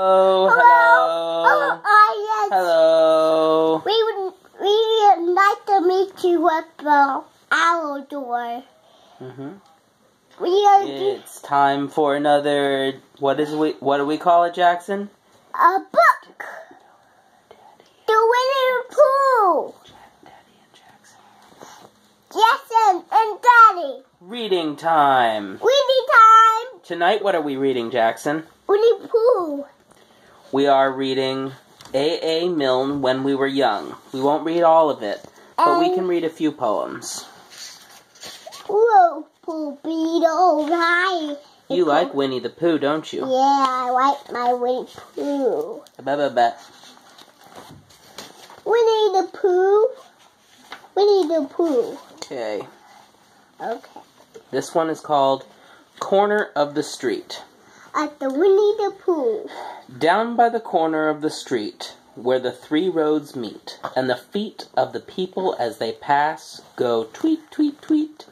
Oh, hello. Oh, yes. Hello. We would like to meet you at the owl door. It's time for another. What do we call it, Jackson? A book. The Winnie the Pooh. Daddy and Jackson. Jaxon and Daddy. Reading time. Reading time. Tonight, what are we reading, Jackson? Winnie the Pooh. We are reading A.A. Milne, When We Were Young. We won't read all of it, but we can read a few poems. Whoa, Pooh Beetle, hi. You like Winnie the Pooh, don't you? Yeah, I like my Winnie the Pooh. Ba-ba-ba. Winnie the Pooh. Winnie the Pooh. Okay. Okay. This one is called Corner of the Street. At the Winnie the Pooh. Down by the corner of the street, where the three roads meet, and the feet of the people as they pass go tweet, tweet, tweet.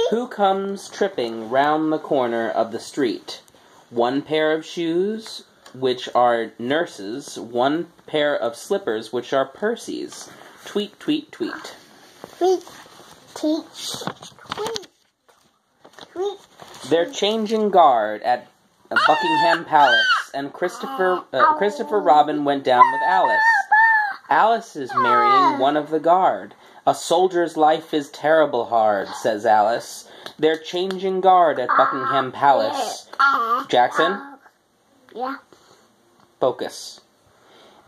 Who comes tripping round the corner of the street? One pair of shoes, which are nurses, one pair of slippers, which are Percy's. Tweet, tweet, tweet. Tweet, tweet, tweet, tweet. They're changing guard at Buckingham Palace, and Christopher Robin went down with Alice. Alice is marrying one of the guard. A soldier's life is terrible hard, says Alice. They're changing guard at Buckingham Palace. Jackson? Yeah. Focus.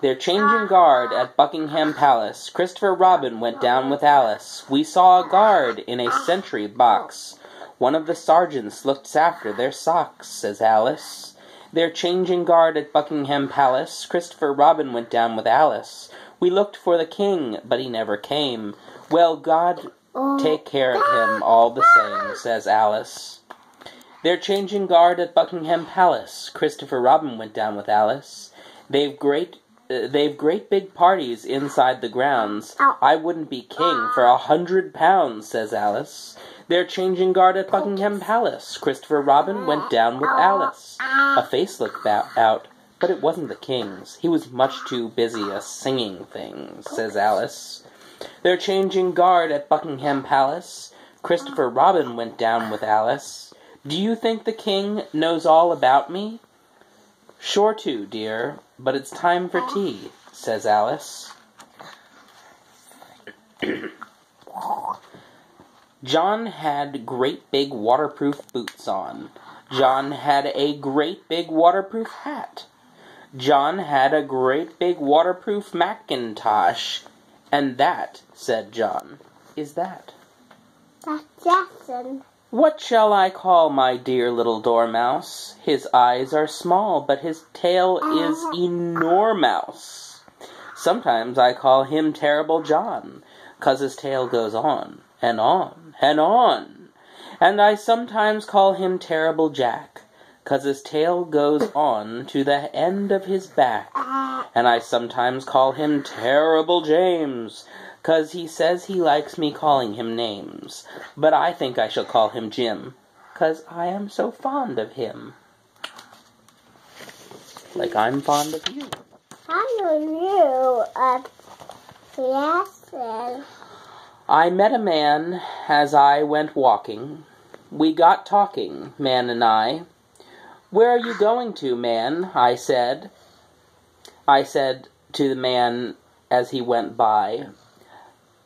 They're changing guard at Buckingham Palace. Christopher Robin went down with Alice. We saw a guard in a sentry box. One of the sergeants looks after their socks, says Alice. They're changing guard at Buckingham Palace. Christopher Robin went down with Alice. We looked for the king, but he never came. Well, God take care of him all the same, says Alice. They're changing guard at Buckingham Palace. Christopher Robin went down with Alice. They've great big parties inside the grounds. I wouldn't be king for £100, says Alice. They're changing guard at Buckingham Palace. Christopher Robin went down with Alice. A face looked out, but it wasn't the king's. He was much too busy singing things, says Alice. They're changing guard at Buckingham Palace. Christopher Robin went down with Alice. Do you think the king knows all about me? Sure to, dear, but it's time for tea, says Alice. John had great big waterproof boots on. John had a great big waterproof hat. John had a great big waterproof mackintosh. And that, said John, is that. That's Jaxon. What shall I call my dear little dormouse? His eyes are small, but his tail is enormous. Sometimes I call him Terrible John, 'cause his tail goes on, and on, and on. And I sometimes call him Terrible Jack, 'cause his tail goes on to the end of his back. And I sometimes call him Terrible James, 'cause he says he likes me calling him names. But I think I shall call him Jim, 'cause I am so fond of him. Like I'm fond of you. Fond of you, Jaxon. I met a man as I went walking. We got talking, man and I. Where are you going to, man? I said to the man as he went by.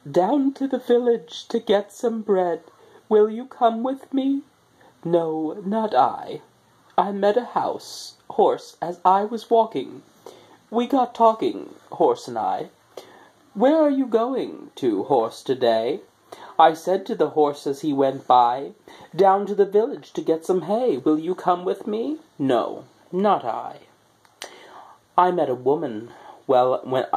Down to the village to get some bread. Will you come with me? No, not I. I met a horse, as I was walking. We got talking, horse and I. Where are you going to, horse, today? I said to the horse as he went by, down to the village to get some hay. Will you come with me? No, not I. I met a woman,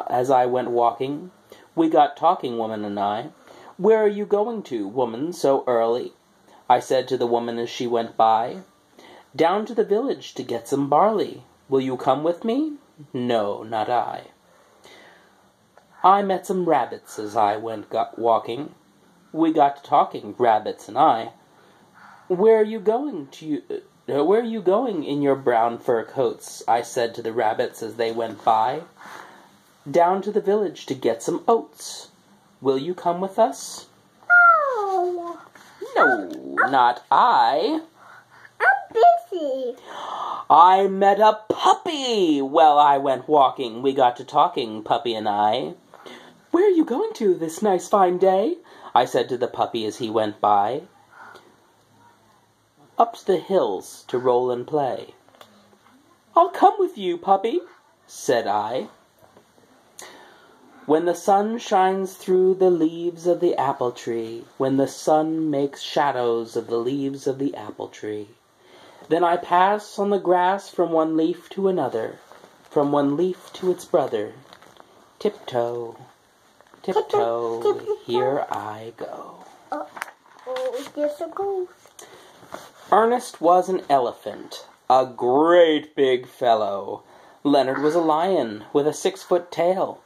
as I went walking. We got talking, woman and I. Where are you going to, woman, so early? I said to the woman as she went by, down to the village to get some barley. Will you come with me? No, not I. I met some rabbits as I went walking. We got to talking, rabbits and I. Where are you going Where are you going in your brown fur coats? I said to the rabbits as they went by. Down to the village to get some oats. Will you come with us? Oh. No, not I. I'm busy. I met a puppy. Well, I went walking. We got to talking, Puppy and I. Where are you going to this nice fine day? I said to the puppy as he went by. Up to the hills to roll and play. I'll come with you, puppy, said I. When the sun shines through the leaves of the apple tree, when the sun makes shadows of the leaves of the apple tree, then I pass on the grass from one leaf to another, from one leaf to its brother. Tiptoe, tiptoe, here I go. Oh, there's a ghost. Ernest was an elephant, a great big fellow. Leonard was a lion with a 6-foot tail.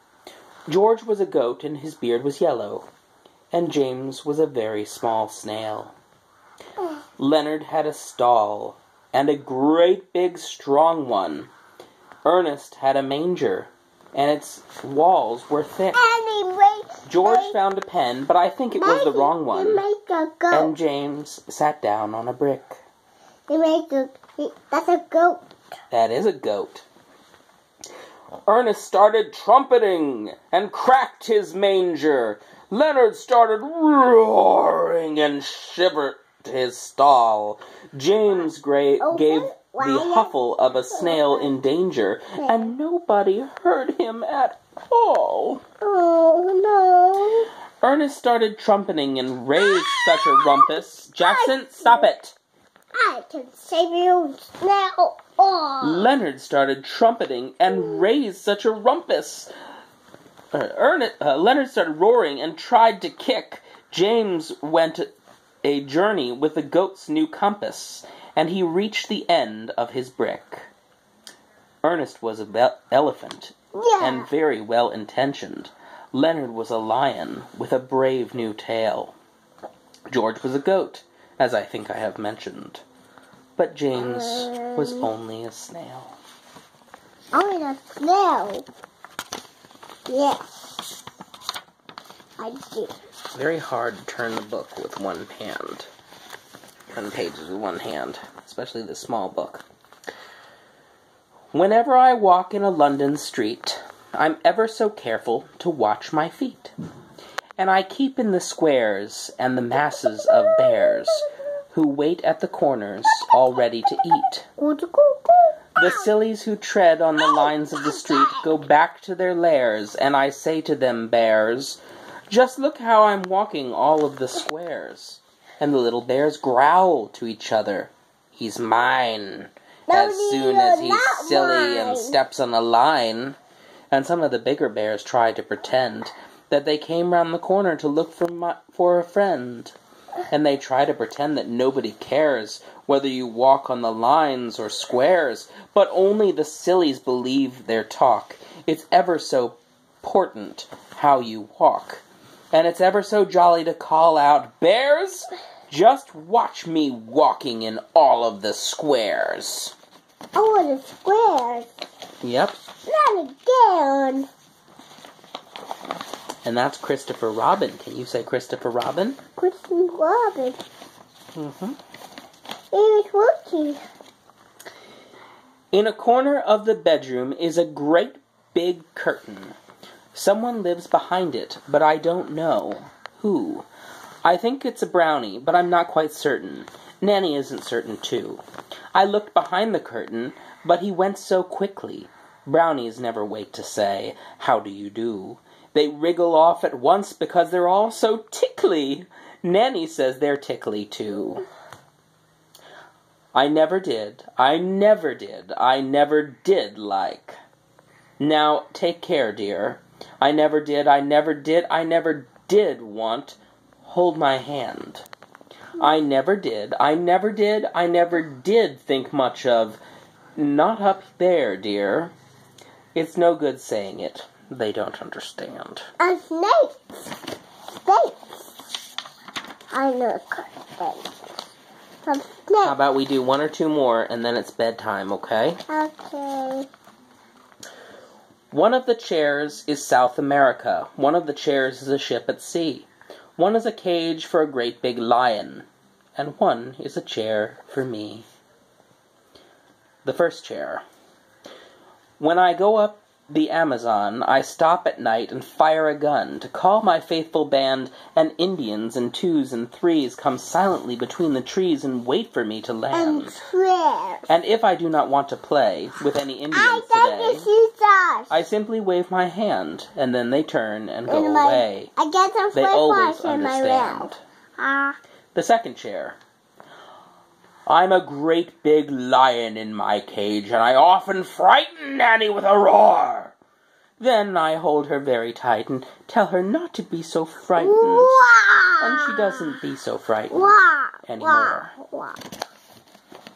George was a goat and his beard was yellow. And James was a very small snail. Leonard had a stall, and a great big strong one. Ernest had a manger, and its walls were thick. George found a pen, but I think it was the wrong one. And James sat down on a brick. That's a goat. That is a goat. Ernest started trumpeting and cracked his manger. Leonard started roaring and shivered his stall. James gave the huffle of a snail in danger, and nobody heard him at all. Oh, no. Ernest started trumpeting and raised such a rumpus. Jaxon, stop it! I can save you now. Oh. Leonard started trumpeting and raised such a rumpus. Leonard started roaring and tried to kick. James went a journey with the goat's new compass, and he reached the end of his brick. Ernest was an elephant, and very well-intentioned. Leonard was a lion with a brave new tail. George was a goat, as I think I have mentioned. But James was only a snail. Only a snail? Yes. I do. Very hard to turn the book with one hand. Turn pages with one hand, especially this small book. Whenever I walk in a London street, I'm ever so careful to watch my feet. And I keep in the squares and the masses of bears who wait at the corners, all ready to eat. The sillies who tread on the lines of the street go back to their lairs, and I say to them, bears, just look how I'm walking all of the squares. And the little bears growl to each other. He's mine. As soon as he's silly and steps on a line. And some of the bigger bears try to pretend that they came round the corner to look for a friend. And they try to pretend that nobody cares whether you walk on the lines or squares, but only the sillies believe their talk. It's ever so important how you walk. And it's ever so jolly to call out, bears, just watch me walking in all of the squares. Oh, the squares. Yep. Not again. And that's Christopher Robin. Can you say Christopher Robin? Christopher Robin. Mm-hmm. He's working. In a corner of the bedroom is a great big curtain. Someone lives behind it, but I don't know who. I think it's a brownie, but I'm not quite certain. Nanny isn't certain, too. I looked behind the curtain, but he went so quickly. Brownies never wait to say, how do you do? They wriggle off at once because they're all so tickly. Nanny says they're tickly, too. I never did like. Now, take care, dear. I never did want. Hold my hand. I never did think much of. Not up there, dear. It's no good saying it. They don't understand. And snakes. Snakes. I know snakes. Some snakes. How about we do one or two more, and then it's bedtime, okay? Okay. One of the chairs is South America. One of the chairs is a ship at sea. One is a cage for a great big lion. And one is a chair for me. The first chair. When I go up the Amazon, I stop at night and fire a gun to call my faithful band, and Indians in 2s and 3s come silently between the trees and wait for me to land. And prayer. And if I do not want to play with any Indians today, I simply wave my hand, and then they turn and go away. I get some They always in my understand. mouth. The second chair. I'm a great big lion in my cage, and I often frighten Nanny with a roar. Then I hold her very tight and tell her not to be so frightened. And she doesn't be so frightened anymore.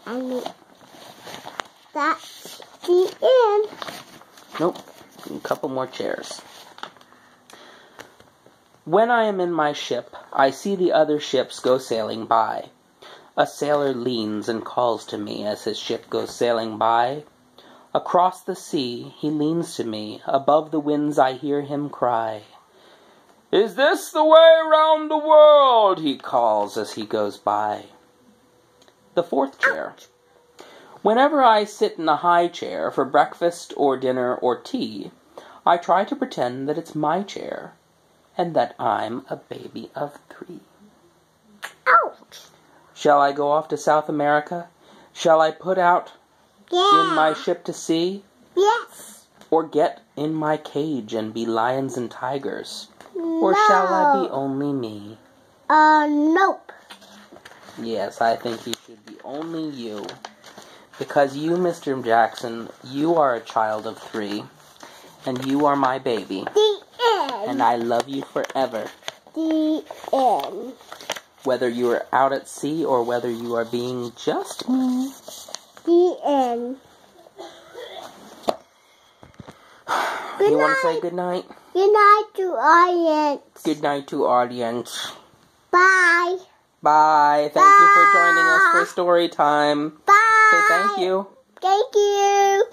And that's the end. Nope. A couple more chairs. When I am in my ship, I see the other ships go sailing by. A sailor leans and calls to me as his ship goes sailing by. Across the sea he leans to me, above the winds I hear him cry. Is this the way round the world? He calls as he goes by. The fourth chair. Whenever I sit in a high chair for breakfast or dinner or tea, I try to pretend that it's my chair and that I'm a baby of 3. Ouch. Shall I go off to South America? Shall I put out in my ship to sea? Yes. Or get in my cage and be lions and tigers? No. Or shall I be only me? Nope. Yes, I think you should be only you. Because you, Mr. Jackson, you are a child of 3. And you are my baby. The end. And I love you forever. The end. Whether you are out at sea or whether you are being just me. The end. You want to say good night? Good night to audience. Good night to audience. Bye. Bye. Thank you for joining us for story time. Bye. Say thank you. Thank you.